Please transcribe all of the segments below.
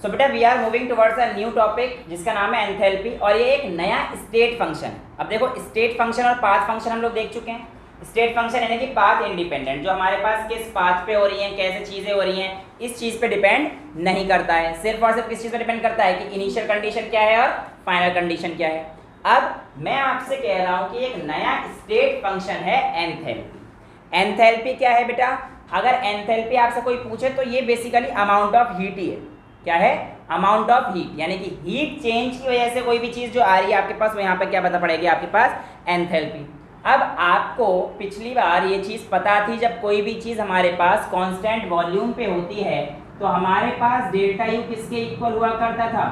सो बेटा we are moving towards a new topic जिसका नाम है एंथैल्पी और ये एक नया स्टेट फंक्शन। अब देखो स्टेट फंक्शन और पाथ फंक्शन हम लोग देख चुके हैं। स्टेट फंक्शन यानी कि पाथ इंडिपेंडेंट, जो हमारे पास किस पाथ पे हो रही हैं, कैसे चीज़ें हो रही हैं, इस चीज़ पे डिपेंड नहीं करता है। सिर्फ और सिर्फ किस चीज़ पे डिपेंड करता है कि इनिशियल कंडीशन क्या है और फाइनल कंडीशन क्या है। अब मैं आपसे कह रहा हूँ कि एक नया स्टेट फंक्शन है एंथैल्पी। एंथैल्पी क्या है बेटा? अगर एंथैल्पी आपसे कोई पूछे तो ये बेसिकली अमाउंट ऑफ हीट ही है। क्या है? अमाउंट ऑफ हीट, यानी कि हीट चेंज की वजह से कोई भी चीज़ जो आ रही है आपके पास, वो यहाँ पे क्या पता पड़ेगी आपके पास? एंथैल्पी। अब आपको पिछली बार ये चीज़ पता थी, जब कोई भी चीज़ हमारे पास कांस्टेंट वॉल्यूम पे होती है तो हमारे पास डेल्टा यू किसके इक्वल हुआ करता था?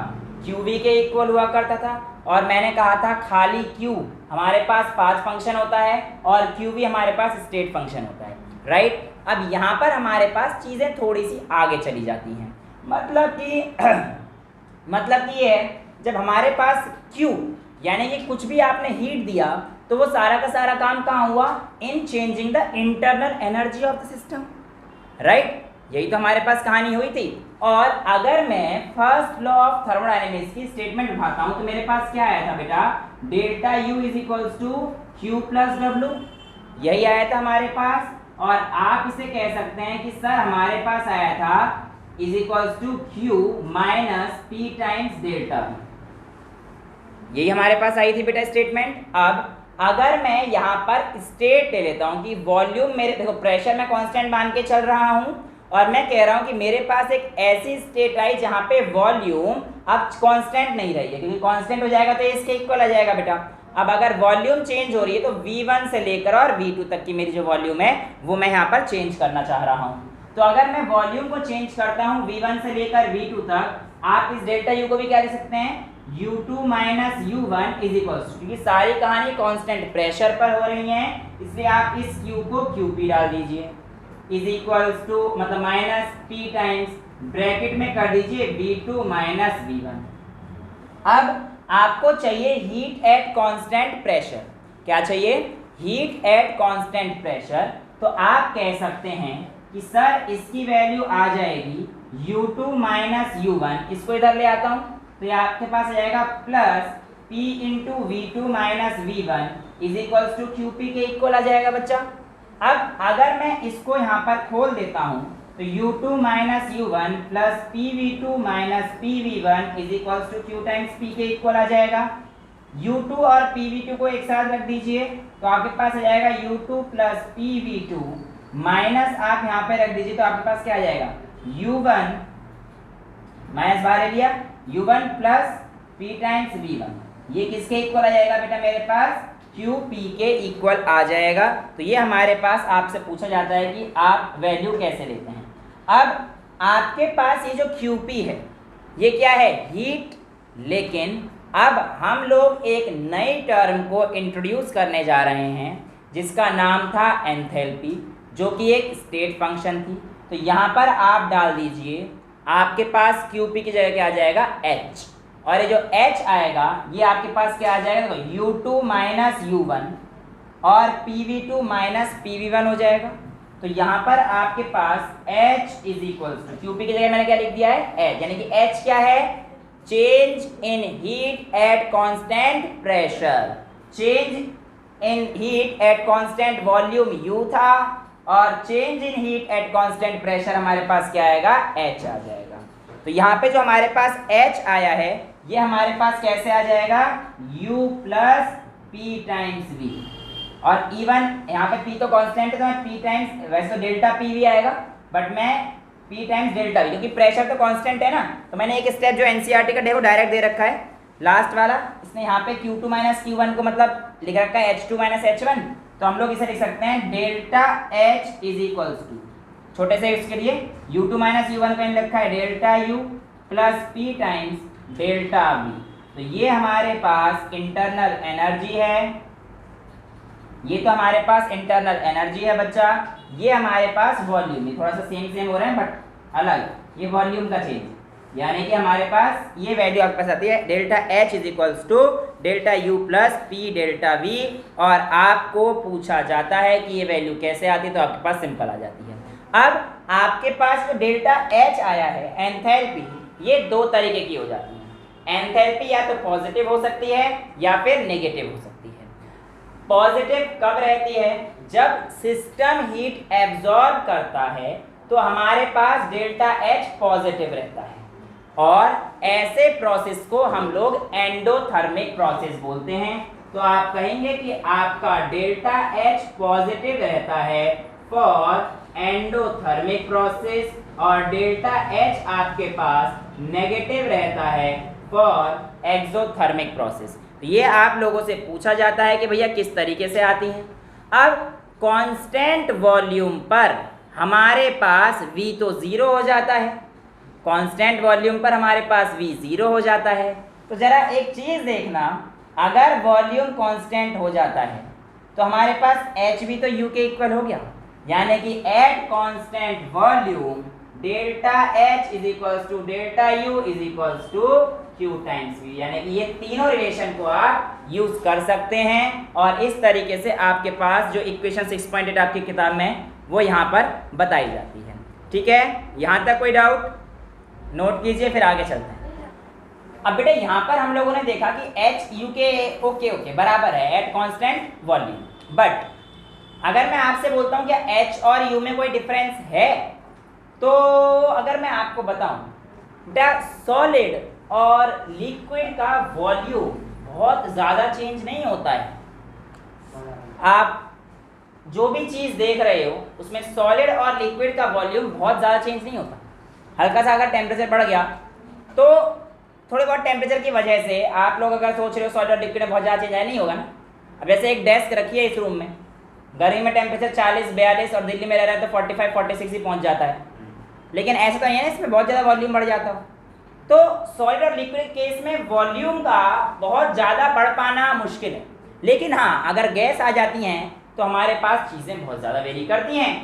क्यूवी के इक्वल हुआ करता था। और मैंने कहा था खाली क्यू हमारे पास पाथ फंक्शन होता है और क्यूवी हमारे पास स्टेट फंक्शन होता है, राइट। अब यहाँ पर हमारे पास चीज़ें थोड़ी सी आगे चली जाती हैं। मतलब कि ये है, जब हमारे पास Q यानी कि कुछ भी आपने हीट दिया तो वो सारा का सारा काम कहाँ हुआ? इन changing the internal energy of the system, right. यही तो हमारे पास कहानी हुई थी। और अगर मैं फर्स्ट लॉ ऑफ थर्मोडायनेमिक्स की स्टेटमेंट उठाता हूँ तो मेरे पास क्या आया था बेटा? Delta U is equals to Q plus W, यही आया था हमारे पास। और आप इसे कह सकते हैं कि सर हमारे पास आया था is equals to Q minus P times delta P, यही हमारे पास आई थी बेटा स्टेटमेंट। अब अगर मैं यहाँ पर स्टेट ले लेता हूँ कि वॉल्यूम मेरे, देखो प्रेशर मैं कांस्टेंट मान के चल रहा हूँ और मैं कह रहा हूँ कि मेरे पास एक ऐसी स्टेट आई जहाँ पे वॉल्यूम अब कांस्टेंट नहीं रही है, क्योंकि कांस्टेंट हो जाएगा तो इसके इक्वल आ जाएगा बेटा। अब अगर वॉल्यूम चेंज हो रही है तो V1 से लेकर और V2 तक की मेरी जो वॉल्यूम है वो मैं यहाँ पर चेंज करना चाह रहा हूँ। तो अगर मैं वॉल्यूम को चेंज करता हूँ V1 से लेकर V2 तक, आप इस डेल्टा U को भी क्या लिख सकते हैं? U2 minus U1 is equals, क्योंकि सारी कहानी कांस्टेंट प्रेशर पर हो रही है इसलिए आप इस Q को QP डाल दीजिए, इज इक्वल्स टू मतलब माइनस P टाइम्स ब्रैकेट में कर दीजिए V2 माइनस V1। अब आपको चाहिए हीट एट कांस्टेंट प्रेशर। क्या चाहिए? Heat at constant pressure. तो आप कह सकते हैं कि सर इसकी वैल्यू आ जाएगी U2 माइनस U1, इसको इधर ले आता हूँ तो ये आपके पास आ जाएगा plus P into V2 minus V1 is equals to QP के इक्वल आ जाएगा बच्चा। अब अगर मैं इसको यहाँ पर खोल देता हूँ तो U2 minus U1 plus PV2 minus PV1 is equals to Q times P के इक्वल आ जाएगा। U2 और PV2 को एक साथ रख दीजिए तो आपके पास आ जाएगा U2 प्लस PV2 माइनस आप यहाँ पे रख दीजिए तो आपके पास क्या आ जाएगा? U1 माइनस बाहर लिया U1 plus P times V1, ये किसके इक्वल आ जाएगा बेटा? मेरे पास QP के इक्वल आ जाएगा। तो ये हमारे पास आपसे पूछा जाता है कि आप वैल्यू कैसे लेते हैं। अब आपके पास ये जो QP है ये क्या है? हीट। लेकिन अब हम लोग एक नई टर्म को इंट्रोड्यूस करने जा रहे हैं जिसका नाम था एंथैल्पी, जो कि एक स्टेट फंक्शन थी। तो यहाँ पर आप डाल दीजिए, आपके पास QP की जगह क्या आ जाएगा? H, और ये जो H आएगा ये आपके पास क्या आ जाएगा? देखो U2 माइनस U1 और PV2 माइनस PV1 हो जाएगा। तो यहाँ पर आपके पास H is equals to QP की जगह मैंने क्या लिख दिया है? H, यानी कि H क्या है? Change in heat at constant pressure. Change in heat at constant volume U था और change in heat at constant pressure हमारे पास क्या आएगा? H आ जाएगा। तो यहाँ पे जो हमारे पास H आया है ये हमारे पास कैसे आ जाएगा? U plus P times V, और इवन यहाँ पे P तो कांस्टेंट है तो मैं P टाइम्स, वैसे तो डेल्टा P भी आएगा बट मैं P टाइम्स डेल्टा V, क्योंकि प्रेशर तो कांस्टेंट है ना। तो मैंने एक स्टेप जो NCERT का देखो डायरेक्ट दे रखा है लास्ट वाला, इसने यहाँ पे Q2 माइनस Q1 को मतलब लिख रखा है H2 माइनस H1, तो हम लोग इसे लिख सकते हैं delta H is equals to, छोटे से इसके लिए U2 माइनस U1 को रखा है delta U plus P times delta V। तो ये हमारे पास इंटरनल एनर्जी है, ये तो हमारे पास इंटरनल एनर्जी है बच्चा। ये हमारे पास वॉल्यूम, ये थोड़ा सा सेम हो रहा है बट अलग, ये वॉल्यूम का चेंज, यानी कि हमारे पास ये वैल्यू आपके पास आती है delta H is equals to delta U plus P delta V। और आपको पूछा जाता है कि ये वैल्यू कैसे आती है, तो आपके पास सिंपल आ जाती है। अब आपके पास जो डेल्टा H आया है एंथैल्पी, ये दो तरीके की हो जाती हैं। एंथैल्पी या तो पॉजिटिव हो सकती है या फिर नेगेटिव हो सकती है। पॉजिटिव कब रहती है? जब सिस्टम हीट एब्जॉर्ब करता है तो हमारे पास डेल्टा एच पॉजिटिव रहता है, और ऐसे प्रोसेस को हम लोग एंडोथर्मिक प्रोसेस बोलते हैं। तो आप कहेंगे कि आपका डेल्टा एच पॉजिटिव रहता है फॉर एंडोथर्मिक प्रोसेस, और डेल्टा एच आपके पास नेगेटिव रहता है फॉर एक्सोथर्मिक प्रोसेस। तो ये आप लोगों से पूछा जाता है कि भैया किस तरीके से आती हैं। अब कांस्टेंट वॉल्यूम पर हमारे पास V तो 0 हो जाता है, कांस्टेंट वॉल्यूम पर हमारे पास V 0 हो जाता है। तो ज़रा एक चीज़ देखना, अगर वॉल्यूम कांस्टेंट हो जाता है तो हमारे पास H भी तो U के इक्वल हो गया, यानी कि at constant volume delta H is equals to delta U is equals to Q times V, यानी कि ये तीनों रिलेशन को आप यूज कर सकते हैं। और इस तरीके से आपके पास जो इक्वेशन 6.8 आपकी किताब में वो यहाँ पर बताई जाती है। ठीक है, यहाँ तक कोई डाउट? नोट कीजिए, फिर आगे चलते हैं। अब बेटा यहाँ पर हम लोगों ने देखा कि H U के ओके बराबर है एट कांस्टेंट वॉल्यूम, बट अगर मैं आपसे बोलता हूँ कि H और U में कोई डिफरेंस है, तो अगर मैं आपको बताऊँ बेटा सॉलिड और लिक्विड का वॉल्यूम बहुत ज़्यादा चेंज नहीं होता है। आप जो भी चीज़ देख रहे हो उसमें सॉलिड और लिक्विड का वॉल्यूम बहुत ज़्यादा चेंज नहीं होता। हल्का सा अगर टेम्परेचर बढ़ गया तो थोड़े बहुत टेम्परेचर की वजह से आप लोग अगर सोच रहे हो सॉलिड और लिक्विड में बहुत ज़्यादा चेंज आया, नहीं होगा ना। अब जैसे एक डेस्क रखी है इस रूम में, गर्मी में टेम्परेचर 40-42 और दिल्ली में रह रहा है तो 45-46 ही पहुँच जाता है, लेकिन ऐसा तो नहीं है इसमें बहुत ज़्यादा वॉल्यूम बढ़ जाता हो। तो सॉलिड और लिक्विड केस में वॉल्यूम का बहुत ज़्यादा बढ़ पाना मुश्किल है, लेकिन हाँ अगर गैस आ जाती हैं तो हमारे पास चीज़ें बहुत ज़्यादा वेरी करती हैं।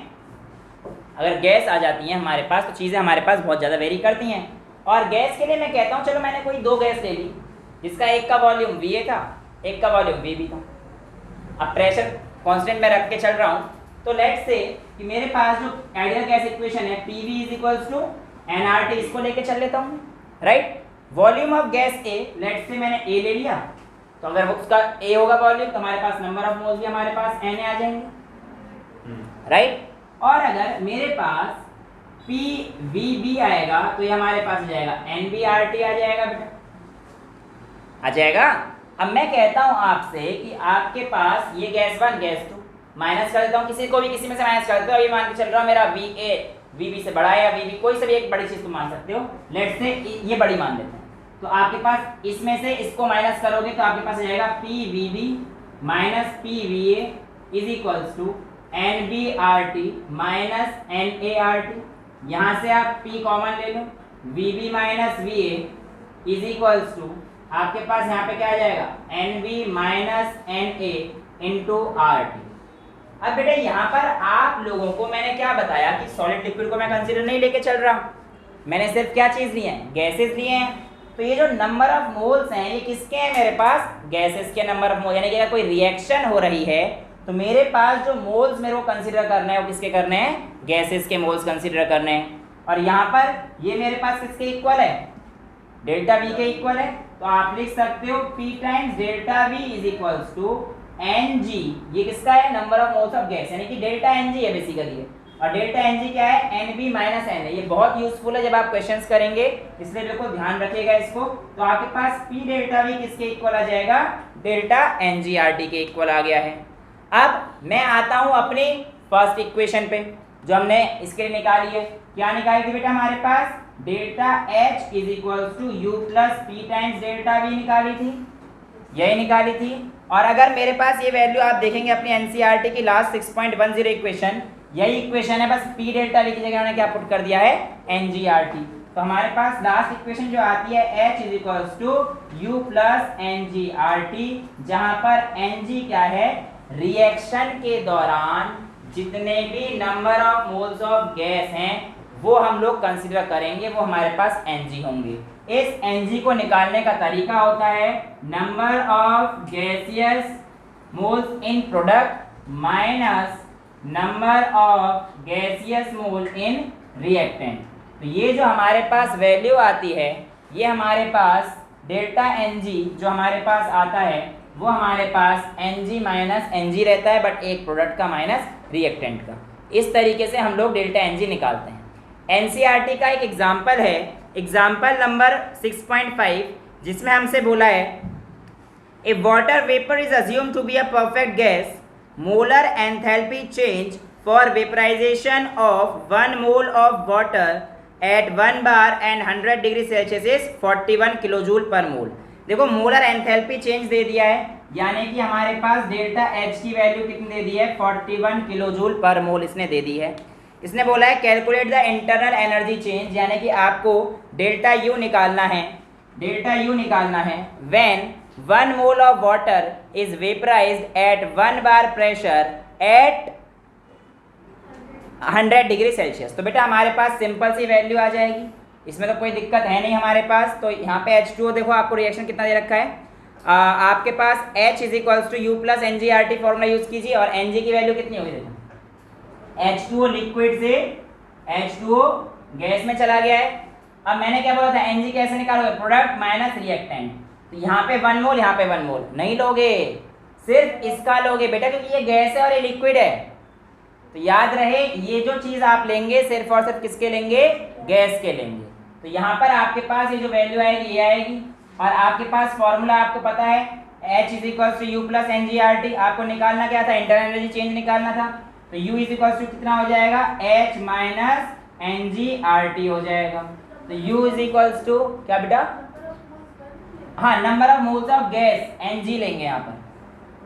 अगर गैस आ जाती हैं हमारे पास तो चीज़ें हमारे पास बहुत ज़्यादा वेरी करती हैं। और गैस के लिए मैं कहता हूँ चलो मैंने कोई दो गैस ले ली जिसका एक का वॉल्यूम VA था, एक का वॉल्यूम VB था। अब प्रेशर कांस्टेंट में रख के चल रहा हूँ, तो लेट्स से कि मेरे पास जो आइडियल गैस इक्वेशन है PV is equals to nRT, इसको लेके चल लेता हूँ, right. Volume of gas A, let's say मैंने A ले लिया, तो अगर उसका A होगा वॉल्यूम तो हमारे पास नंबर ऑफ मोल्स भी हमारे पास Na आ जाएंगे, राइट। और अगर मेरे पास PVB आएगा तो ये हमारे पास आ जाएगा NBRT आ जाएगा बेटा, आ जाएगा। अब मैं कहता हूँ आपसे कि आपके पास ये गैस 1 गैस 2, माइनस कर देता हूँ किसी को भी किसी में से माइनस कर देता हूँ। अभी मान के चल रहा हूँ मेरा VA VB से बड़ा है या VB, कोई सा भी एक बड़ी चीज़ तुम मान सकते हो। लेट्स से ये बड़ी मान लेते हैं, तो आपके पास इसमें से इसको माइनस करोगे तो आपके पास आ जाएगा PVB minus PVA is equals to NBRT minus NART। यहाँ से आप P कॉमन ले लो, VB minus VA is equals to आपके पास यहाँ पे क्या आ जाएगा NB minus NA into RT। अब बेटा यहाँ पर आप लोगों को मैंने क्या बताया कि सॉलिड लिक्विड को मैं कंसीडर नहीं लेके चल रहा हूँ, मैंने सिर्फ क्या चीज़ ली है, गैसेस लिए हैं। तो ये जो नंबर ऑफ मोल्स हैं ये किसके हैं मेरे पास, गैसेस के नंबर ऑफ मोल, यानी कि अगर कोई रिएक्शन हो रही है तो मेरे पास जो मोल्स मेरे को कंसीडर करने हैं वो किसके करने हैं, गैसेस के मोल्स कंसीडर करने हैं। और यहाँ पर ये मेरे पास किसके इक्वल है, डेल्टा V के इक्वल है, तो आप लिख सकते हो P times delta V is equals to Ng। ये किसका है, number of moles of gas, यानी कि डेल्टा Ng है बेसिकली। और डेल्टा Ng क्या है, NB माइनस Na। ये बहुत यूजफुल है जब आप क्वेश्चंस करेंगे, इसलिए बिल्कुल ध्यान रखिएगा इसको। तो आपके पास P डेल्टा V किसके इक्वल आ जाएगा, डेल्टा NGRT के इक्वल आ गया है। अब मैं आता हूँ अपनी फर्स्ट इक्वेशन पे जो हमने इसके लिए निकाली है। क्या निकाली थी बेटा, हमारे पास delta H is equals to U plus P times delta V निकाली थी, यही निकाली थी। और अगर मेरे पास ये वैल्यू आप देखेंगे अपनी NCERT की लास्ट 6.10 इक्वेशन, यही इक्वेशन है, बस P डेल्टा V की जगह उन्होंने क्या पुट कर दिया है, NGRT। तो हमारे पास लास्ट इक्वेशन जो आती है H is equals to U plus NGRT, जहाँ पर Ng क्या है, रिएक्शन के दौरान जितने भी number of moles of gas हैं वो हम लोग कंसीडर करेंगे, वो हमारे पास Ng होंगे। इस Ng को निकालने का तरीका होता है number of gaseous moles in product minus number of gaseous mole in reactant. तो ये जो हमारे पास वैल्यू आती है, ये हमारे पास डेल्टा एन जी जो हमारे पास आता है वो हमारे पास n g minus N g रहता है, बट एक प्रोडक्ट का माइनस रिएक्टेंट का। इस तरीके से हम लोग डेल्टा एन जी निकालते हैं। एनसीईआरटी का एक एग्जाम्पल है, एग्जाम्पल नंबर 6.5, जिसमें हमसे बोला है if water vapour is assume to be a perfect gas, molar enthalpy change for vaporisation of 1 mole of water at 1 bar and 100 degree Celsius is 41 kilojoule per mole. देखो molar enthalpy change दे दिया है, यानी कि हमारे पास delta H की value कितनी दे दी है, 41 किलोजूल पर मोल इसने दे दी है। इसने बोला है calculate the internal energy change, यानी कि आपको डेल्टा यू निकालना है, डेल्टा यू निकालना है when 1 mole of water is vaporised at 1 bar pressure at 100 degree Celsius. तो बेटा हमारे पास सिंपल सी वैल्यू आ जाएगी, इसमें तो कोई दिक्कत है नहीं हमारे पास। तो यहाँ पे H2O देखो आपको रिएक्शन कितना दे रखा है, आपके पास H is equals to U plus N G R T formula use कीजिए, और एन जी की वैल्यू कितनी होगी देखो, H2O लिक्विड से H2O गैस में चला गया है। अब मैंने क्या बोला था, एन जी कैसे निकालोगे, प्रोडक्ट माइनस रिएक्टेंट। तो यहाँ पे 1 मोल, यहाँ पे 1 मोल नहीं लोगे, सिर्फ इसका लोगे बेटा, क्योंकि ये गैस है और ये लिक्विड है। तो याद रहे ये जो चीज़ आप लेंगे सिर्फ और सिर्फ किसके लेंगे, गैस के लेंगे। तो यहाँ पर आपके पास ये जो वैल्यू आएगी ये आएगी, और आपके पास फॉर्मूला आपको पता है H is equals to U plus N G R T. आपको निकालना क्या था, इंटरनल एनर्जी चेंज निकालना था। तो U इज इक्वल्स टू कितना हो जाएगा, H minus N G R T हो जाएगा। तो U इज इक्वल्स टू क्या बेटा, हाँ number of moles of gas N G लेंगे यहाँ पर,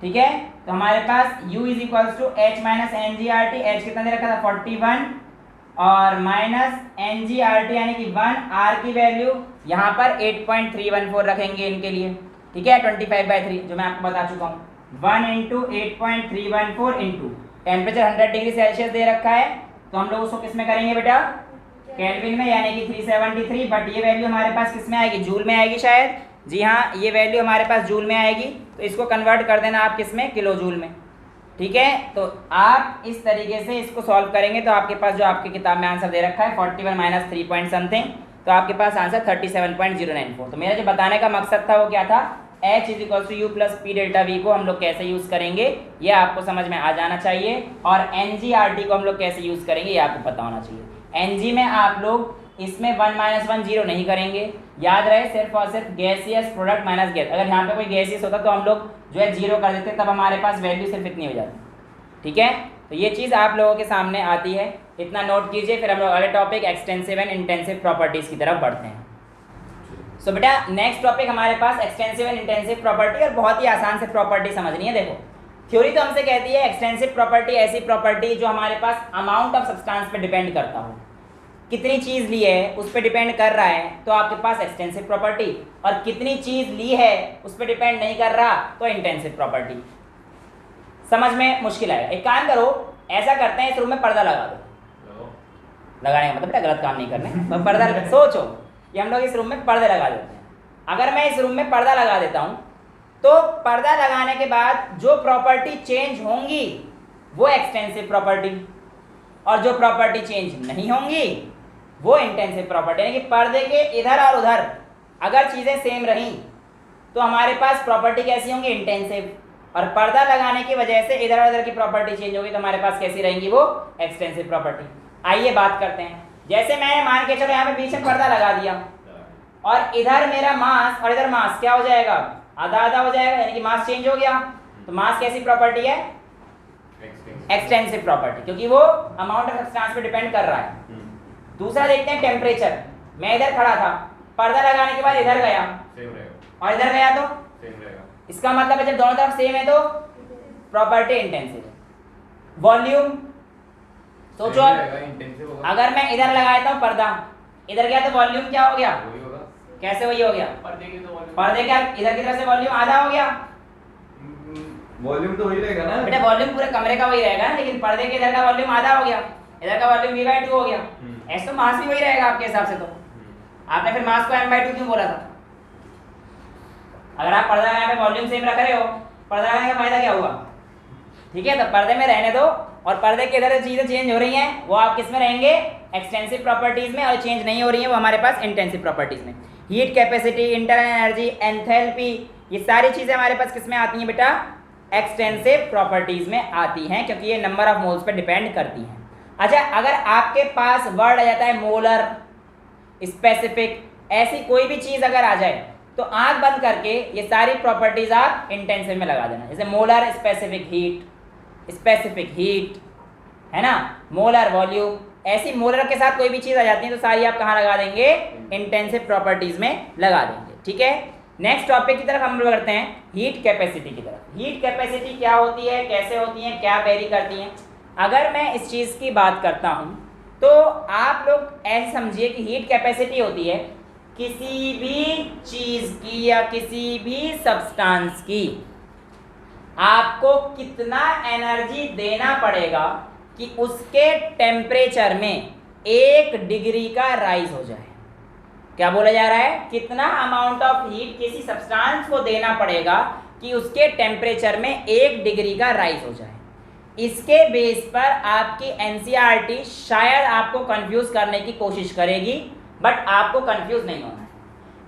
ठीक है। तो हमारे पास U is equals to H minus N G R T, H कितना दे रखा था 41 और minus N G R T यानी कि 1, R की वैल्यू यहाँ पर 8.314 रखेंगे इनके लिए, ठीक है, 25/3 जो मैं आपको बता चुका हूँ। 1 into 8.314 into temperature 100 degree Celsius दे रखा है, तो हम लोग उसको किस में करेंगे बेटा, केल्विन में, यानी कि 373। बट ये वैल्यू हमारे पास किस में आएगी, जूल में आएगी शायद, जी हाँ ये वैल्यू हमारे पास जूल में आएगी। तो इसको कन्वर्ट कर देना आप किस में, किलो जूल में, ठीक है। तो आप इस तरीके से इसको सॉल्व करेंगे तो आपके पास जो आपकी किताब में आंसर दे रखा है 41 माइनस 3 पॉइंट समथिंग, तो आपके पास आंसर 37.094। तो मेरा जो बताने का मकसद था वो क्या था, H is equal to U plus P delta V को हम लोग कैसे यूज़ करेंगे ये आपको समझ में आ जाना चाहिए, और NGRT को हम लोग कैसे यूज़ करेंगे ये आपको पता होना चाहिए। NG में आप लोग इसमें 1 - 1 0 नहीं करेंगे, याद रहे सिर्फ और सिर्फ गैसियस प्रोडक्ट माइनस गैस। अगर यहाँ पे कोई गैसियस होता तो हम लोग जो है 0 कर देते, तब हमारे पास वैल्यू सिर्फ इतनी हो जाती, ठीक है। तो ये चीज़ आप लोगों के सामने आती है, इतना नोट कीजिए। फिर हम लोग अगले topic extensive and intensive properties की तरफ बढ़ते हैं। सो बेटा नेक्स्ट टॉपिक हमारे पास एक्सटेंसिव एंड इंटेंसिव प्रॉपर्टी, और बहुत ही आसान से प्रॉपर्टी समझनी है। देखो थ्योरी तो हमसे कहती है एक्सटेंसिव प्रॉपर्टी ऐसी प्रॉपर्टी जो हमारे पास अमाउंट ऑफ सब्सटेंस पे डिपेंड करता हो, कितनी चीज़ ली है उस पर डिपेंड कर रहा है तो आपके पास एक्सटेंसिव प्रॉपर्टी, और कितनी चीज़ ली है उस पर डिपेंड नहीं कर रहा तो इंटेंसिव प्रॉपर्टी। समझ में मुश्किल आएगा, एक काम करो, ऐसा करते हैं इस रूम में पर्दा लगा दो। लगाने का मतलब बेटा गलत काम नहीं करना है, तो पर्दा सोचो कि हम लोग इस रूम में पर्दे लगा देते हैं। अगर मैं इस रूम में पर्दा लगा देता हूँ तो पर्दा लगाने के बाद जो प्रॉपर्टी चेंज होंगी वो एक्सटेंसिव प्रॉपर्टी, और जो प्रॉपर्टी चेंज नहीं होंगी वो इंटेंसिव प्रॉपर्टी। यानी कि पर्दे के इधर और उधर अगर चीज़ें सेम रहीं तो हमारे पास प्रॉपर्टी कैसी होंगी, इंटेंसिव, और पर्दा लगाने की वजह से इधर और उधर की प्रॉपर्टी चेंज होगी तो हमारे पास कैसी रहेंगी, वो एक्सटेंसिव प्रॉपर्टी। आइए बात करते हैं। जैसे मैंने मान के चलो यहाँ पे बीच में पर्दा लगा दिया, और इधर मेरा मास और इधर मास क्या हो जाएगा, आधा आधा हो जाएगा, यानी कि मास चेंज हो गया। तो मास कैसी प्रॉपर्टी है, एक्सटेंसिव प्रॉपर्टी, क्योंकि वो अमाउंट ऑफ सब्सटेंस पे डिपेंड कर रहा है। दूसरा देखते हैं टेम्परेचर। मैं इधर खड़ा था, पर्दा लगाने के बाद इधर गया और इधर गया तो इसका मतलब है जब दोनों तरफ सेम है तो प्रॉपर्टी इंटेंसिव है। वॉल्यूम सोचो, अगर मैं इधर लगाया था पर्दा, इधर गया तो वॉल्यूम क्या हो गया, कैसे वही हो गया, पर्दे क्या इधर की तरफ से वॉल्यूम आधा हो गया, वॉल्यूम तो वही रहेगा ना बेटा, वॉल्यूम पूरे कमरे का वही रहेगा ना, लेकिन पर्दे के इधर का वॉल्यूम आधा हो गया, इधर का वॉल्यूम v/2 हो गया। ऐसे तो मास भी वही रहेगा आपके हिसाब से। तो आपने फिर मास को m/2 क्यों बोला था? अगर आप पर्दा लगाने पे वॉल्यूम सेम रख रहे हो, पर्दा लगाने का फायदा क्या हुआ, ठीक है। तो पर्दे में रहने दो, और पर्दे के इधर चीज़ें चेंज हो रही हैं वो आप किस में रहेंगे, एक्सटेंसिव प्रॉपर्टीज में और चेंज नहीं हो रही है वो हमारे पास इंटेंसिव प्रॉपर्टीज में। Heat capacity, internal energy, enthalpy, ये सारी चीज़ें हमारे पास किस में आती हैं बेटा? एक्सटेंसिव प्रॉपर्टीज में आती हैं, क्योंकि ये number of moles per depend करती हैं। अच्छा, अगर आपके पास वर्ड आ जाता है मोलर, स्पेसिफिक, ऐसी कोई भी चीज़ अगर आ जाए तो आंख बंद करके ये सारी प्रॉपर्टीज आप इंटेंसिव में लगा देना। जैसे मोलर स्पेसिफिक हीट, है ना, मोलर वॉल्यूम, ऐसी मोलर के साथ कोई भी चीज़ आ जाती है तो सारी आप कहाँ लगा देंगे? इंटेंसिव प्रॉपर्टीज में लगा देंगे। ठीक है, नेक्स्ट टॉपिक की तरफ हम लोग करते हैं, हीट कैपेसिटी की तरफ। हीट कैपेसिटी क्या होती है, कैसे होती है, क्या वेरी करती हैं? अगर मैं इस चीज़ की बात करता हूँ तो आप लोग ऐसे समझिए कि हीट कैपेसिटी होती है किसी भी चीज़ की या किसी भी सब्सटेंस की आपको कितना एनर्जी देना पड़ेगा कि उसके टेम्परेचर में 1 डिग्री का राइज हो जाए। क्या बोला जा रहा है? कितना अमाउंट ऑफ हीट किसी सब्सटेंस को देना पड़ेगा कि उसके टेम्परेचर में 1 डिग्री का राइज हो जाए। इसके बेस पर आपकी एनसीईआरटी शायद आपको कंफ्यूज करने की कोशिश करेगी, बट आपको कंफ्यूज नहीं होना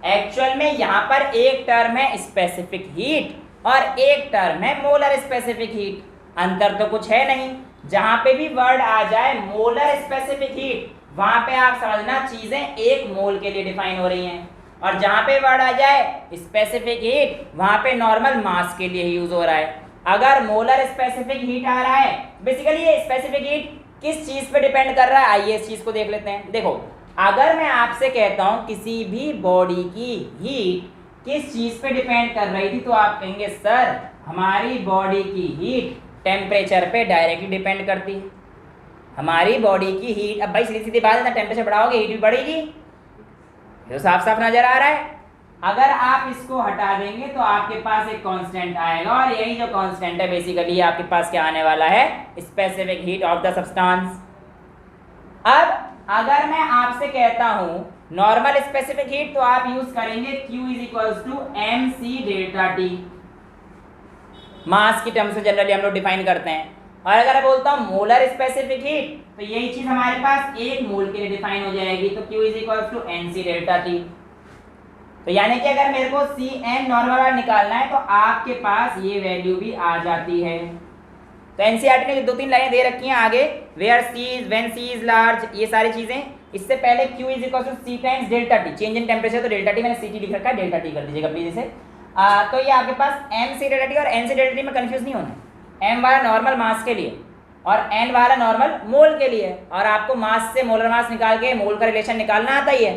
है। एक्चुअल में यहाँ पर एक टर्म है स्पेसिफिक हीट और एक टर्म है मोलर स्पेसिफिक हीट। अंतर तो कुछ है नहीं। जहाँ पे भी वर्ड आ जाए मोलर स्पेसिफिक हीट, वहाँ पे आप समझना चीज़ें 1 मोल के लिए डिफाइन हो रही हैं, और जहाँ पे वर्ड आ जाए स्पेसिफिक हीट, वहाँ पे नॉर्मल मास के लिए यूज हो रहा है। अगर मोलर स्पेसिफिक हीट आ रहा है, बेसिकली ये स्पेसिफिक हीट किस चीज़ पे डिपेंड कर रहा है, आइए इस चीज़ को देख लेते हैं। देखो, अगर मैं आपसे कहता हूँ किसी भी बॉडी की हीट किस चीज़ पे डिपेंड कर रही थी, तो आप कहेंगे सर हमारी बॉडी की हीट टेम्परेचर पे डायरेक्टली डिपेंड करती है। हमारी बॉडी की हीट, अब भाई सीधी सीधी बात है ना, टेम्परेचर बढ़ाओगे हीट भी बढ़ेगी, ये तो साफ साफ नजर आ रहा है। अगर आप इसको हटा देंगे तो आपके पास एक कांस्टेंट आएगा, और यही जो कांस्टेंट है बेसिकली आपके पास क्या आने वाला है? Specific heat of the substance. अब अगर मैं आपसे कहता हूं नॉर्मल स्पेसिफिक हीट, तो आप यूज करेंगे Q = mc डेल्टा T, मास की टर्म से जनरली हम लोग डिफाइन करते हैं। और अगर मैं बोलता हूँ मोलर स्पेसिफिक हीट, तो यही चीज हमारे पास 1 मोल के लिए डिफाइन हो जाएगी, तो Q = mc डेल्टा T। तो यानी कि अगर मेरे को Cm नॉर्मल निकालना है तो आपके पास ये वैल्यू भी आ जाती है। तो एनसीईआरटी ने 2-3 लाइनें दे रखी हैं आगे, where C is, when C is large, ये सारी चीजें। इससे पहले Q = C times delta T, change in temperature, तो डेल्टा T मैंने CT लिख रखा है, डेल्टा T कर दीजिएगा प्लीज इसे। तो ये आपके पास mc डेल्टा T और nc डेल्टा T में कंफ्यूज नहीं होना है। m वाला नॉर्मल मास के लिए और n वाला नॉर्मल मोल के लिए, और आपको मास से मोलर मास निकाल के मोल का रिलेशन निकालना आता ही है,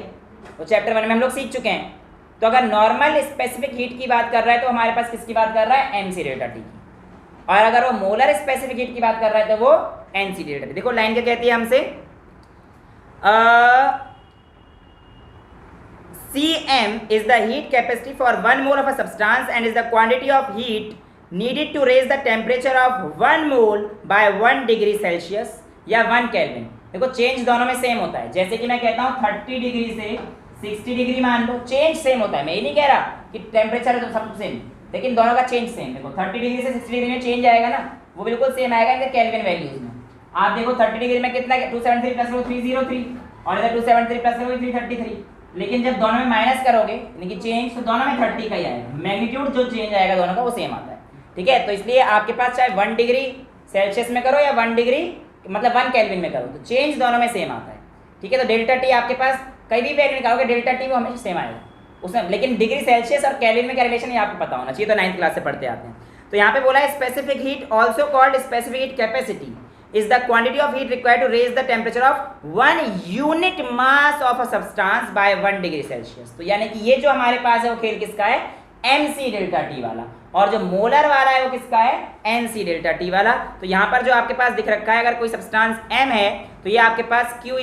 वो चैप्टर 1 में हम लोग सीख चुके हैं। तो अगर नॉर्मल स्पेसिफिक हीट की बात कर रहा है तो हमारे पास किसकी बात कर रहा है? mc डेल्टा T की। और अगर वो मोलर स्पेसिफिक हीट की बात कर रहा है तो वो nc डेल्टा T। देखो लाइन क्या कहती है हमसे, Cm is the heat capacity for 1 mole of a substance and is the quantity of heat needed to raise the temperature of 1 mole by 1 degree Celsius या 1 Kelvin। देखो change दोनों में same होता है। जैसे कि मैं कहता हूँ 30 डिग्री से 60 डिग्री मान लो, चेंज सेम होता है। मैं ये नहीं कह रहा कि टेम्परेचर है तो सब सेम, लेकिन दोनों का चेंज सेम। देखो 30 डिग्री से 60 डिग्री में चेंज आएगा ना, वो बिल्कुल सेम आएगा इनके केल्विन वैल्यूज में। आप देखो 30 डिग्री में कितना 273 प्लस 303 और इधर 273 प्लस 333, लेकिन जब दोनों में माइनस करोगे यानी कि चेंज, तो दोनों में 30 का ही आएगा। मैग्नीट्यूड जो चेंज आएगा दोनों का वो सेम आता है। ठीक है, तो इसलिए आपके पास चाहे 1 डिग्री सेल्सियस में करो या 1 डिग्री मतलब 1 केल्विन में करो, तो चेंज दोनों में सेम आता है। ठीक है, तो डेल्टा T आपके पास कहीं भी वैल्यू निकालोगे डेल्टा T वो हमेशा सेम आएगा उसमें, लेकिन डिग्री सेल्सियस और केल्विन में क्या रिलेशन है आपको पता होना चाहिए, तो 9th क्लास से पढ़ते आते हैं। तो यहाँ पे बोला है specific heat also called specific heat capacity is the quantity of heat required to raise the temperature of 1 unit mass of a substance by 1 degree Celsius। तो यानी कि ये जो हमारे पास है वो खेल किसका है? mc डेल्टा T वाला, और जो मोलर वाला है वो किसका है? nc डेल्टा T वाला। तो यहाँ पर जो आपके पास दिख रखा है, अगर कोई सब्सटेंस m है तो ये आपके पास Q =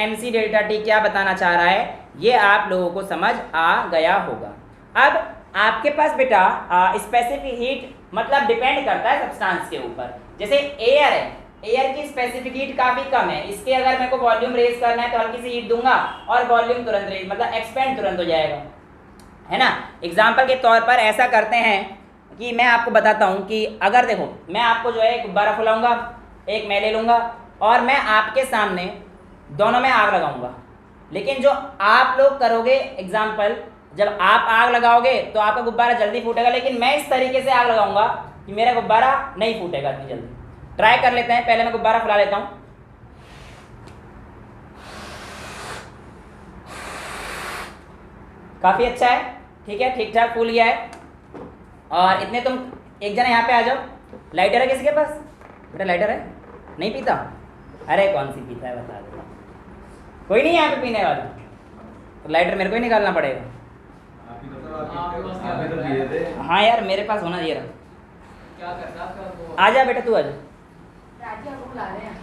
mc डेल्टा T क्या बताना चाह रहा है, ये आप लोगों को समझ आ गया होगा। अब आपके पास बेटा स्पेसिफिक हीट मतलब डिपेंड करता है सब्सटेंस के ऊपर। जैसे एयर है, एयर की स्पेसिफिक हीट काफी कम है, इसके अगर मेरे को वॉल्यूम रेज करना है तो हल्की सी हीट दूंगा और वॉल्यूम तुरंत रेज मतलब एक्सपेंड तुरंत हो जाएगा, है ना। एग्जांपल के तौर पर ऐसा करते हैं कि मैं आपको बताता हूँ कि अगर देखो मैं आपको जो है एक बर्फ लाऊंगा, एक मैं ले लूँगा और मैं आपके सामने दोनों में आग लगाऊंगा। लेकिन जो आप लोग करोगे एग्जाम्पल, जब आप आग लगाओगे तो आपका गुब्बारा जल्दी फूटेगा, लेकिन मैं इस तरीके से आग लगाऊंगा कि मेरा गुब्बारा नहीं फूटेगा इतनी जल्दी। ट्राई कर लेते हैं, पहले मैं गुब्बारा फुला लेता हूँ। काफ़ी अच्छा है, ठीक है, ठीक ठाक फूल गया है। और इतने तुम एक जना यहाँ पे आ जाओ। लाइटर है किसी के पास? बेटा लाइटर है? नहीं पीता? अरे कौन सी पीता है बता दो। कोई नहीं यहाँ पे पीने वाला, तो लाइटर मेरे को ही निकालना पड़ेगा। हाँ यार मेरे पास होना चाहिए। क्या करता? आ जा बेटा, तू आ जा,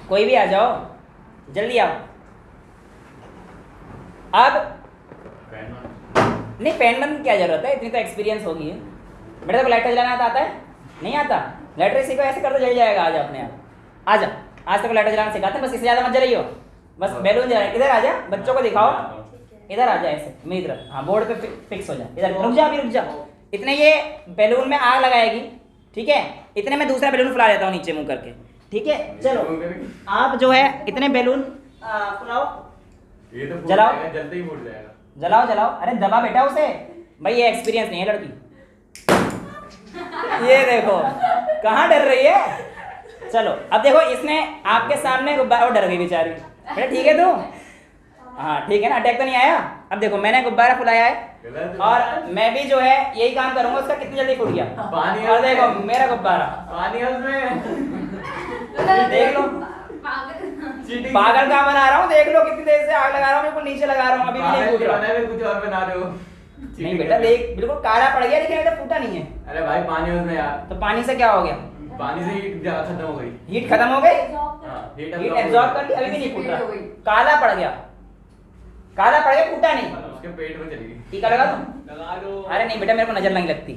कोई भी आ जाओ, जल्दी आओ। अब नहीं, पेन बंद क्या जरूरत है, इतनी तो एक्सपीरियंस होगी है। बेटा को लाइटर जलाना आता है? नहीं आता? लाइटर इसी को ऐसे कर तो जल जाएगा। आ जा अपने आप, आ जा। आज तक लाइटर जलाना सिखाते हैं, बस इससे ज़्यादा मत जलाइयो, बस बैलून जला। इधर आ जा, बच्चों को दिखाओ, इधर आ जा ऐसे मेरी तरफ। हाँ बोर्ड पे फिक्स हो जा। इधर रुक जा, अभी रुक जा। इतने ये बैलून में आग लगाएगी, ठीक है। इतने में दूसरा बैलून फुला देता हूँ नीचे मुँह करके, ठीक है। चलो आप जो है इतने बैलून फुलाओ, ये तो जलाओ, जल्दी ही फूट जाएगा। जलाओ जलाओ। अरे दबा बेटा उसे, भाई ये एक्सपीरियंस नहीं है लड़की। ये देखो कहाँ डर रही है। चलो अब देखो, इसने आपके सामने गुब्बारा, डर गई बेचारी। बेटा ठीक है तू? हाँ ठीक है ना, अटैक तो नहीं आया। अब देखो मैंने गुब्बारा फुलाया है और मैं भी जो है यही काम करूंगा। उसका कितनी जल्दी फूट गया पानी। और देखो मेरा गुब्बारा पानी है उसमें। देख लो, पागल कहाँ बना रहा हूँ, देख लो कितनी देर से आग लगा रहा हूँ, बिल्कुल नीचे लगा रहा हूँ, अभी भी नहीं फूट रहा। कुछ और बना रहे हो। नहीं बेटा देख, बिल्कुल काला पड़ गया, लेकिन अभी फूटा नहीं है। अरे भाई पानी है उसमें यार। तो पानी से क्या हो गया? पानी से हीट खत्म हो गई। हीट खत्म हो गई, हीट हीट एब्जॉर्ब कर ली, अभी भी नहीं फूट रहा, काला पड़ गया, काला पड़ गया, फूटा नहीं। उसके पेट में चली गई। टीका लगा दूं? लगा दो। अरे नहीं बेटा, मेरे को नजर नहीं लगती,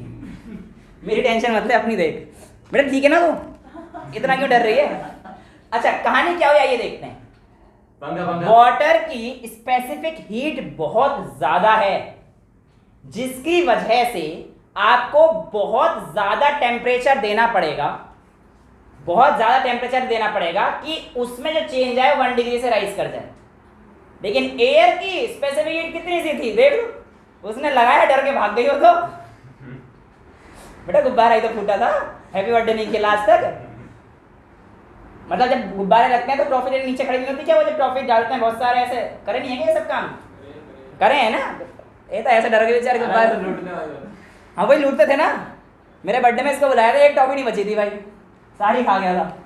मेरी टेंशन मत ले, अपनी देख बेटा, ठीक है ना तू? इतना क्यों डर रही है? अच्छा कहानी क्या हुई, आइए देखते हैं। वाटर की स्पेसिफिक हीट बहुत ज्यादा है, जिसकी वजह से आपको बहुत ज्यादा टेम्परेचर देना पड़ेगा, बहुत ज्यादा टेम्परेचर देना पड़ेगा कि उसमें जो चेंज आए 1 डिग्री से राइज कर जाए। लेकिन एयर की स्पेसिफिक हीट कितनी सी थी देख लो, उसने लगाया, डर के भाग गई हो। तो बेटा गुब्बारा ही तो फूटा था, हैप्पी बर्थडे नहीं खेला आज तक। मतलब जब गुब्बारे लगते हैं तो ट्रॉफी देने नीचे खड़ी नहीं होती क्या? वो जब ट्रॉफी डालते हैं बहुत सारे, ऐसे करे नहीं है क्या ये सब काम? करे हैं ना? ये तो ऐसे डर गए बेचारे गुब्बारे लूटने वाले। हाँ वही लूटते थे ना। मेरे बर्थडे में इसको बुलाया था, एक टॉफी नहीं बची थी भाई, सारी खा गया था।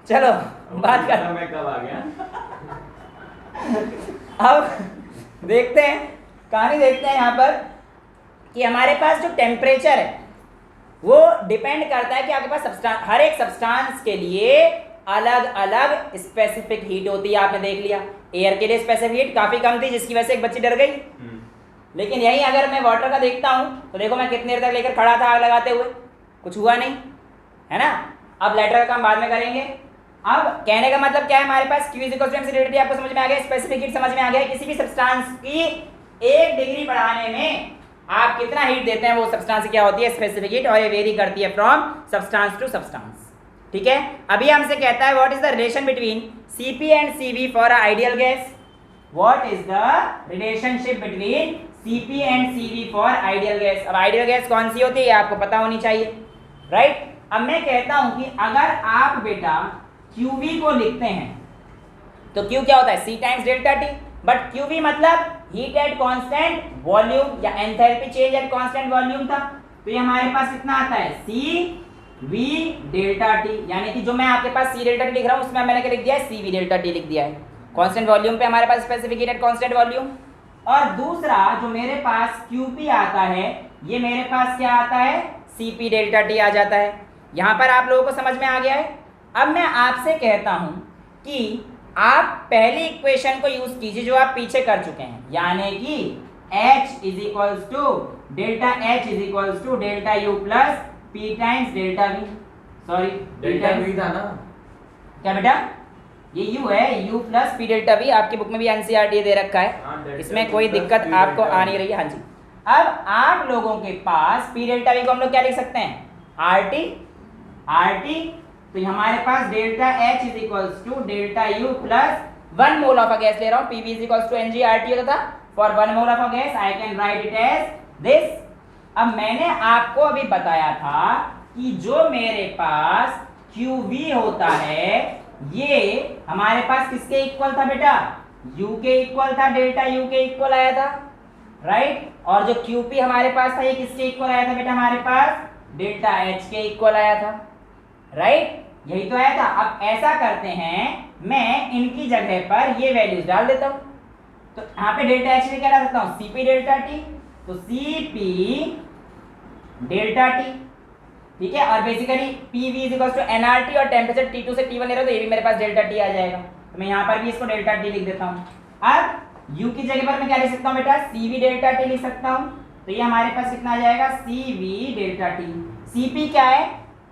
चलो बात कर, मैं कब आ गया। अब देखते हैं कहानी, देखते हैं यहाँ पर कि हमारे पास जो टेम्परेचर है वो डिपेंड करता है कि आपके पास सब्सटेंस, हर एक सब्सटेंस के लिए अलग अलग स्पेसिफिक हीट होती है। आपने देख लिया एयर के लिए स्पेसिफिक हीट काफ़ी कम थी, जिसकी वजह से एक बच्ची डर गई। लेकिन यही अगर मैं वाटर का देखता हूँ तो देखो मैं कितनी देर तक लेकर खड़ा था आग लगाते हुए, कुछ हुआ नहीं, है ना। अब लाइटर का काम बाद में करेंगे। अब कहने का मतलब क्या है, हमारे पास Q = mc/T आपको समझ में आ गया, स्पेसिफिक हीट समझ में आ गया। किसी भी सब्सटेंस की 1 डिग्री बढ़ाने में आप कितना हीट देते हैं, वो सब्सटेंस क्या होती है, स्पेसिफिक हीट, और ये वेरी करती है फ्रॉम सब्सटेंस टू सब्सटेंस। ठीक है, अभी हमसे कहता है what is the relation between Cp and Cv for a ideal gas. What is the relationship between Cp and Cv for ideal gas. अब आइडियल गैस कौन सी होती है ये आपको पता होनी चाहिए, राइट। अब मैं कहता हूं कि अगर आप बेटा Qv को लिखते हैं तो Q क्या होता है, C times delta T, but Qv मतलब हीट एट कांस्टेंट वॉल्यूम या enthalpy change at constant volume था। तो ये हमारे पास कितना आता है, CV डेल्टा T, यानी कि जो मैं आपके पास C डेल्टा T लिख रहा हूं उसमें मैंने क्या लिख दिया है, CV डेल्टा T लिख दिया है। कांस्टेंट वॉल्यूम पे हमारे पास specific heat at constant volume. और दूसरा जो मेरे पास QP आता है, ये मेरे पास क्या आता है, CP डेल्टा T आ जाता है। यहाँ पर आप लोगों को समझ में आ गया है। अब मैं आपसे कहता हूँ कि आप पहली इक्वेशन को यूज कीजिए जो आप पीछे कर चुके हैं, यानी कि H = delta H = delta U plus P times delta V। Sorry delta V था ना क्या बेटा, ये U है, U plus P delta V आपकी बुक में भी NCERT दे रखा है, इसमें कोई दिक्कत आपको आ नहीं रही है। हाँ जी, अब आप लोगों के पास P डेल्टा V को हम लोग क्या लिख सकते हैं, RT। तो हमारे पास delta H = delta U plus 1 mole of a gas ले रहा हूँ, PV is equals to NG/RT होता था। For 1 mole of a gas I can write it as this. अब मैंने आपको अभी बताया था कि जो मेरे पास QV होता है ये हमारे पास किसके इक्वल था बेटा, U के इक्वल था, डेल्टा U के इक्वल आया था, राइट। और जो QP हमारे पास था ये किसके इक्वल आया था बेटा, हमारे पास डेल्टा H के इक्वल आया था, राइट। यही तो आया था। अब ऐसा करते हैं, मैं इनकी जगह पर ये वैल्यूज डाल देता हूं। तो यहाँ पे डेल्टा H में क्या डाल सकता हूँ, CP डेल्टा T, तो CP डेल्टा T, ठीक है। और basically PV is equal to NRT और टेम्परेचर T2 से T1 ले रहा हूं तो ये भी मेरे पास डेल्टा T आ जाएगा। तो मैं यहाँ पर भी इसको डेल्टा T लिख देता हूँ। अब U की जगह पर मैं क्या लिख सकता हूँ बेटा, CV डेल्टा T लिख सकता हूँ। तो ये हमारे पास कितना आ जाएगा, CV डेल्टा T। CP क्या है,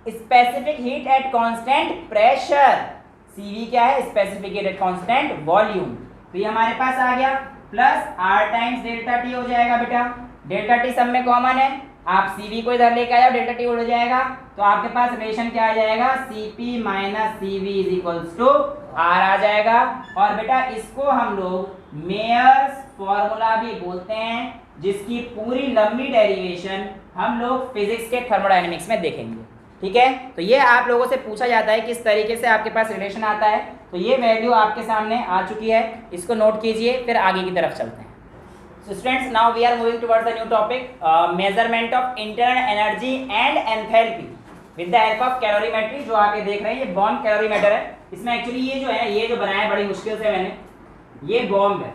specific heat at constant pressure. CV क्या है, specific heat at constant volume. तो ये हमारे पास आ गया, plus R times delta T हो जाएगा बेटा। डेल्टा T सब में कॉमन है, आप CV को इधर लेके आए डेल्टा T उड़ जाएगा। तो आपके पास रिलेशन क्या आ जाएगा, CP minus CV is equals to R आ जाएगा। और बेटा इसको हम लोग मेयर्स फॉर्मूला भी बोलते हैं, जिसकी पूरी लंबी डेरिवेशन हम लोग फिजिक्स के थर्मोडायनेमिक्स में देखेंगे, ठीक है। तो ये आप लोगों से पूछा जाता है किस तरीके से आपके पास रिलेशन आता है। तो ये वैल्यू आपके सामने आ चुकी है, इसको नोट कीजिए, फिर आगे की तरफ चलते हैं। So students, now we are moving towards the new topic, measurement of internal energy and enthalpy with the help of calorimetry। जो आप ये देख रहे हैं ये बॉम्ब कैलोरीमीटर है। इसमें एक्चुअली ये जो है, ये जो बनाया बड़ी मुश्किल से मैंने, ये बॉम्ब है।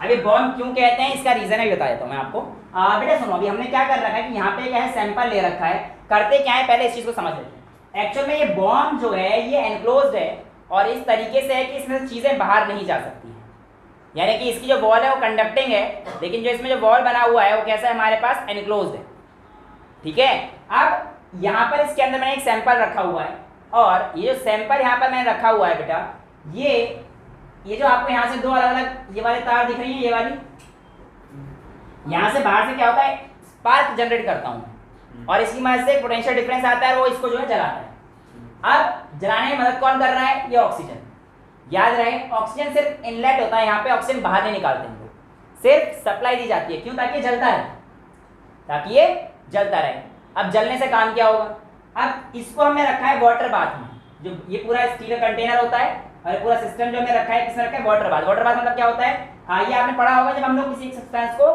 अब ये बॉम्ब क्यों कहते हैं इसका रीजन भी बता देता हूँ मैं आपको। बेटा सुनो, अभी हमने क्या कर रखा है कि यहाँ पे क्या है, सैंपल ले रखा है। करते क्या है, पहले इस चीज को समझ लेते हैं। एक्चुअल में ये बॉम्ब जो है ये एनक्लोज्ड है और इस तरीके से है कि इसमें से चीजें बाहर नहीं जा सकती हैं। यानी कि इसकी जो वॉल है वो कंडक्टिंग है, लेकिन जो इसमें जो वॉल बना हुआ है वो कैसा है, हमारे पास एनक्लोज्ड है, ठीक है। अब यहाँ पर इसके अंदर मैंने एक सैंपल रखा हुआ है, और ये जो सैंपल यहाँ पर मैंने रखा हुआ है बेटा, ये जो आपको यहाँ से दो अलग अलग ये वाले तार दिख रही है, ये वाली, यहाँ से बाहर से क्या होता है, स्पार्क जनरेट करता हूँ और इसकी मदद से पोटेंशियल डिफरेंस आता है, वो इसको जो है जलाता है। अब जलाने में मदद कौन कर रहा है, ये ऑक्सीजन। याद रहे, ऑक्सीजन सिर्फ इनलेट होता है, यहाँ पे ऑक्सीजन बाहर नहीं निकालते हैं लोग, सिर्फ सप्लाई दी जाती है। क्यों, ताकि ये जलता रहे, ताकि ये जलता रहे। अब जलने से काम क्या होगा, अब इसको हमने रखा है वाटर बाथ में। जो ये पूरा स्टील का कंटेनर होता है और पूरा सिस्टम जो हमने रखा है, किसमें रखा है, वाटर बाथ। वाटर बाथ मतलब क्या होता है, ये आपने पढ़ा होगा, जब हम लोग किसी सब्सटेंस को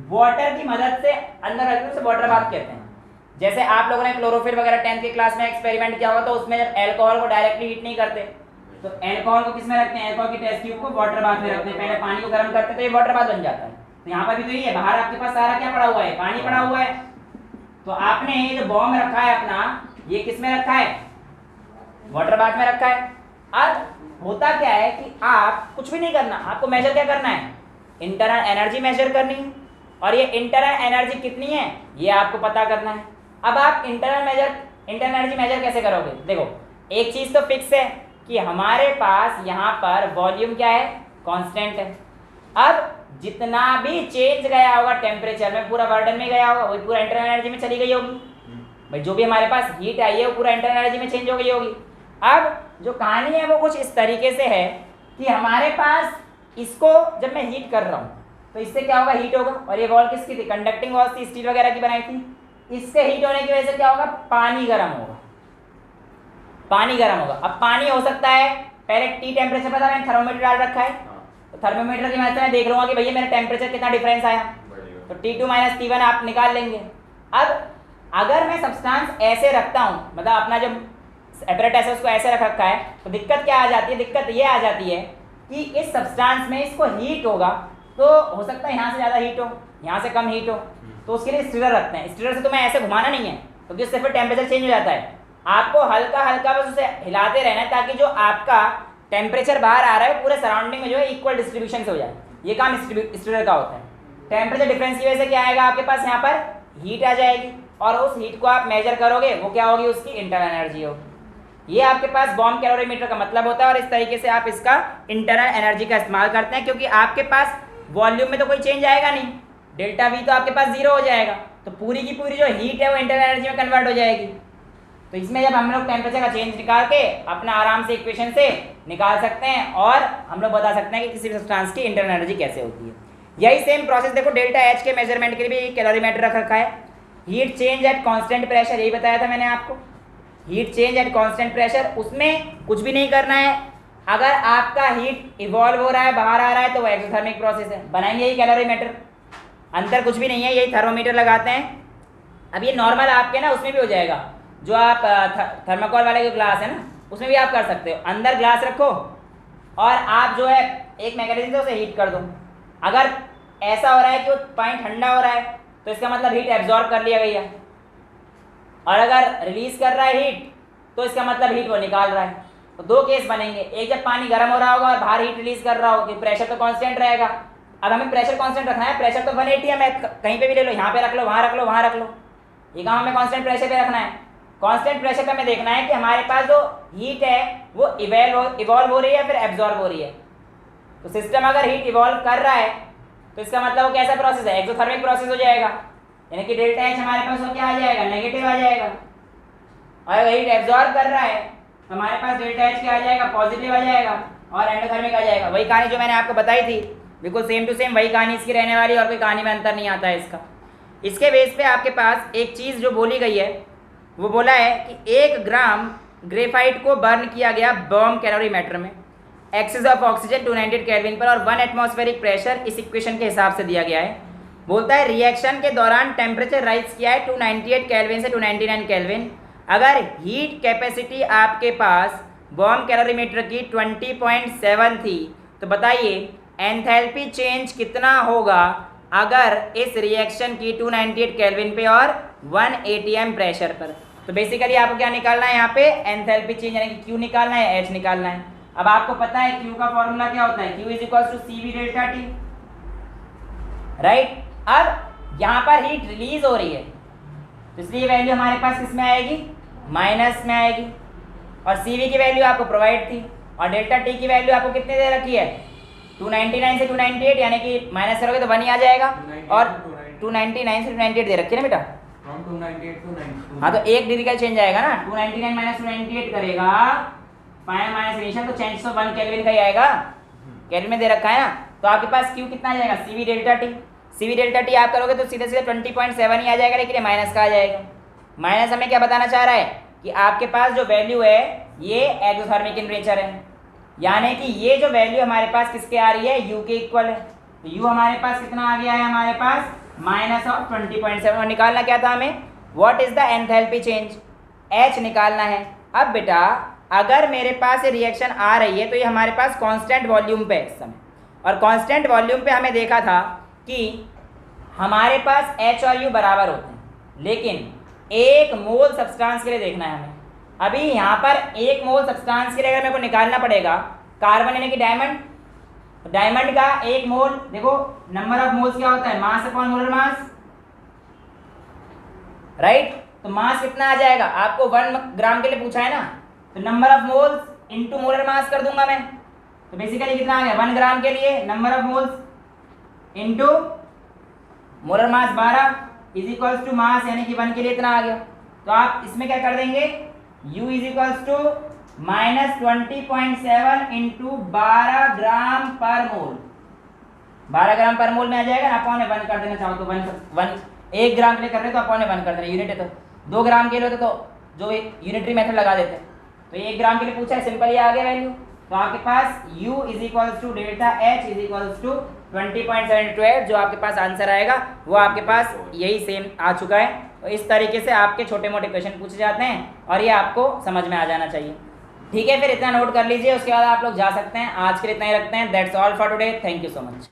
वाटर की मदद से अंदर रखते हैं उसे वाटर बाथ कहते हैं। जैसे आप लोगों ने क्लोरोफिल वगैरह 10th की क्लास में एक्सपेरिमेंट किया होगा, तो उसमें जब एल्कोहल को डायरेक्टली हीट नहीं करते तो एल्कोहल को किसमें रखते हैं, एल्कोहल की टेस्ट ट्यूब को वाटर बाथ में रखते हैं। पहले पानी को गर्म करते हैं तो ये वाटर बाथ बन जाता है। तो यहाँ पर भी तो यही है, बाहर आपके पास सारा क्या पड़ा हुआ है, पानी पड़ा हुआ है। तो आपने ये जो बॉम्ब रखा है अपना, ये किसमें रखा है, वाटर बाथ में रखा है। अब होता क्या है कि आप कुछ भी नहीं करना, आपको मेजर क्या करना है, इंटरनल एनर्जी मेजर करनी है। और ये इंटरनल एनर्जी कितनी है ये आपको पता करना है। अब आप इंटरनल एनर्जी मेजर कैसे करोगे, देखो एक चीज तो फिक्स है कि हमारे पास यहाँ पर वॉल्यूम क्या है, कांस्टेंट है। अब जितना भी चेंज गया होगा टेम्परेचर में, पूरा बर्डन में गया होगा, वही पूरा इंटरनल एनर्जी में चली गई होगी। भाई जो भी हमारे पास हीट आई है वो पूरा इंटरनल एनर्जी में चेंज हो गई होगी। अब जो कहानी है वो कुछ इस तरीके से है कि हमारे पास इसको जब मैं हीट कर रहा हूँ तो इससे क्या होगा, हीट होगा। और ये वॉल किसकी थी, कंडक्टिंग वॉल थी, स्टील वगैरह की बनाई थी। इससे हीट होने की वजह से क्या होगा, पानी गर्म होगा, पानी गर्म होगा। अब पानी हो सकता है, पहले टी टेम्परेचर पर था, मैंने थर्मोमीटर डाल रखा है, तो थर्मोमीटर की मदद से मैं देख लूंगा कि भैया मेरा टेम्परेचर कितना डिफरेंस आया, तो T2 माइनस T1 आप निकाल लेंगे। अब अगर मैं सब्सटेंस ऐसे रखता हूँ, मतलब अपना जो एपरेटस है उसको ऐसे रख रखा है, तो दिक्कत क्या आ जाती है, दिक्कत ये आ जाती है कि इस सब्सटेंस में इसको हीट होगा तो हो सकता है यहाँ से ज़्यादा हीट हो, यहाँ से कम हीट हो, तो उसके लिए स्टीरर रखते हैं। स्टीरर से तो मैं ऐसे घुमाना नहीं है क्योंकि उससे फिर टेम्परेचर चेंज हो जाता है। आपको हल्का हल्का बस उसे हिलाते रहना है ताकि जो आपका टेम्परेचर बाहर आ रहा है पूरे सराउंडिंग में जो है इक्वल डिस्ट्रीब्यूशन से हो जाए। ये काम स्टीरर का होता है। टेम्परेचर डिफरेंस की वजह से क्या आएगा, आपके पास यहाँ पर हीट आ जाएगी और उस हीट को आप मेजर करोगे, वो क्या होगी, उसकी इंटरनल एनर्जी होगी। ये आपके पास बॉम्ब कैलोरीमीटर का मतलब होता है और इस तरीके से आप इसका इंटरनल एनर्जी का इस्तेमाल करते हैं, क्योंकि आपके पास वॉल्यूम में तो कोई चेंज आएगा नहीं, डेल्टा वी तो आपके पास जीरो हो जाएगा, तो पूरी की पूरी जो हीट है वो इंटरनल एनर्जी में कन्वर्ट हो जाएगी। तो इसमें जब हम लोग टेम्परेचर का चेंज निकाल के अपना आराम से इक्वेशन से निकाल सकते हैं और हम लोग बता सकते हैं कि किसी भी सब्सटेंस की इंटरनल एनर्जी कैसे होती है। यही सेम प्रोसेस देखो डेल्टा एच के मेजरमेंट के लिए भी कैलोरीमीटर रख रखा है। Heat change at constant pressure, यही बताया था मैंने आपको, heat change at constant pressure, उसमें कुछ भी नहीं करना है। अगर आपका हीट इवॉल्व हो रहा है, बाहर आ रहा है, तो वो एक्सोथर्मिक प्रोसेस है, बनाएंगे यही कैलोरीमीटर, अंतर कुछ भी नहीं है, यही थर्मोमीटर लगाते हैं। अब ये नॉर्मल आपके ना उसमें भी हो जाएगा, जो आप थर्माकोल वाले जो ग्लास है ना उसमें भी आप कर सकते हो, अंदर ग्लास रखो और आप जो है एक मैकेनिज्म से उसे हीट कर दो। अगर ऐसा हो रहा है कि वो पानी ठंडा हो रहा है तो इसका मतलब हीट एब्जॉर्ब कर लिया गई है, और अगर रिलीज कर रहा है हीट तो इसका मतलब हीट वो निकाल रहा है। तो दो केस बनेंगे, एक जब पानी गर्म हो रहा होगा और बाहर हीट रिलीज कर रहा होगा, प्रेशर तो कांस्टेंट रहेगा। अब हमें प्रेशर कांस्टेंट रखना है, प्रेशर तो 180 है, मैं कहीं पे भी ले लो, यहाँ पे रख लो, वहाँ रख लो, वहाँ रख लो, ये काम हमें कांस्टेंट प्रेशर पे रखना है। कांस्टेंट प्रेशर पे हमें देखना है कि हमारे पास जो हीट है वो इवॉल्व हो रही है फिर एब्जॉर्ब हो रही है। तो सिस्टम अगर हीट इवॉल्व कर रहा है तो इसका मतलब वो कैसा प्रोसेस है, एक्सोथर्मिक प्रोसेस हो जाएगा, यानी कि डेल्टा एच हमारे पास वो क्या आ जाएगा, नेगेटिव आ जाएगा। और अगर हीट एब्जॉर्ब कर रहा है तो हमारे पास डेल्टा एच क्या आ जाएगा, पॉजिटिव आ जाएगा, और एंडोथर्मिक आ जाएगा। वही कहानी जो मैंने आपको बताई थी, बिल्कुल सेम टू सेम वही कहानी इसकी रहने वाली, और कोई कहानी में अंतर नहीं आता है इसका। इसके बेस पे आपके पास एक चीज़ जो बोली गई है, वो बोला है कि 1 ग्राम ग्रेफाइट को बर्न किया गया बॉम कैलोरीमीटर में, एक्सेस ऑफ ऑक्सीजन 298 केल्विन पर, और 1 एटमॉस्फेरिक प्रेशर इस इक्वेशन के हिसाब से दिया गया है। बोलता है रिएक्शन के दौरान टेम्परेचर राइज किया है 298 केल्विन से 299 केल्विन। अगर हीट कैपेसिटी आपके पास बॉम कैलोरीमीटर की 20.7 थी तो बताइए एंथैल्पी चेंज कितना होगा अगर इस रिएक्शन की 298 केल्विन पे और 1 atm प्रेशर पर। तो बेसिकली आपको क्या निकालना है, यहाँ पे एंथैल्पी चेंज यानी कि Q निकालना है, H निकालना है। अब आपको पता है Q का फॉर्मूला क्या होता है, Q = CV delta T, right. अब यहाँ पर हीट रिलीज हो रही है तो इसलिए वैल्यू हमारे पास किस में आएगी, माइनस में आएगी, और CV की वैल्यू आपको प्रोवाइड थी, और डेल्टा T की वैल्यू आपको कितने दे रखी है, 299 से 298, यानी कि माइनस करोगे तो 1 ही आ जाएगा, और 299 से 298 दे रखी है ना बेटा, From 298 to 92। हाँ तो 1 डिग्री का चेंज आएगा ना, 299 माइनस 298 करेगा, फाइनल माइनस इनिशियल तो चेंज तो 1 केल्विन का ही आएगा, केल्विन में दे रखा है ना। तो आपके पास Q कितना आ जाएगा, CV delta T, CV delta T आप करोगे तो सीधे सीधे 20.7 ही आ जाएगा, लेकिन ये माइनस का आ जाएगा। माइनस हमें क्या बताना चाह रहा है कि आपके पास जो वैल्यू है ये एक्सोथर्मिक इन नेचर है, यानी कि ये जो वैल्यू हमारे पास किसके आ रही है, U के इक्वल है। तो U हमारे पास कितना आ गया है, हमारे पास माइनस ऑफ 20.7, और निकालना क्या था हमें, what is the enthalpy change, H निकालना है। अब बेटा अगर मेरे पास ये रिएक्शन आ रही है तो ये हमारे पास कांस्टेंट वॉल्यूम पे है इस समय, और कांस्टेंट वॉल्यूम पे हमें देखा था कि हमारे पास H और U बराबर होते हैं, लेकिन 1 मोल सब्सटेंस के लिए देखना है हमें। अभी यहाँ पर 1 मोल सब्सटेंस के लिए अगर मेरे को निकालना पड़ेगा, कार्बन यानी कि डायमंड, तो डायमंड का 1 मोल, देखो नंबर ऑफ मोल्स क्या होता है, mass upon molar mass, right. तो मास कितना आ जाएगा, आपको 1 ग्राम के लिए पूछा है ना, तो number of moles into molar मास कर दूंगा मैं। तो बेसिकली कितना आ गया, 1 ग्राम के लिए number of moles into molar mass 12 is equals to mass यानी कि 1 के लिए इतना आ गया। तो आप इसमें क्या कर देंगे, U इज इक्वल्स टू माइनस 20.7 into 12 gram per mole, 12 gram per मोल में आ जाएगा। अपॉन 1 कर देना चाहो तो 1 ग्राम के लिए कर रहे हो तो अपॉन 1 कर देना, यूनिट है तो 2 ग्राम के लिए होते तो जो यूनिटरी मेथड लगा देते हैं। तो 1 ग्राम के लिए पूछा है, सिंपल ये आ गया वैल्यू। तो आपके पास U is equals to delta H is equals to 20.728, जो आपके पास आंसर आएगा वो आपके पास यही सेम आ चुका है। तो इस तरीके से आपके छोटे मोटे क्वेश्चन पूछे जाते हैं और ये आपको समझ में आ जाना चाहिए। ठीक है, फिर इतना नोट कर लीजिए, उसके बाद आप लोग जा सकते हैं। आज के लिए इतना ही रखते हैं। That's all for today, thank you so much.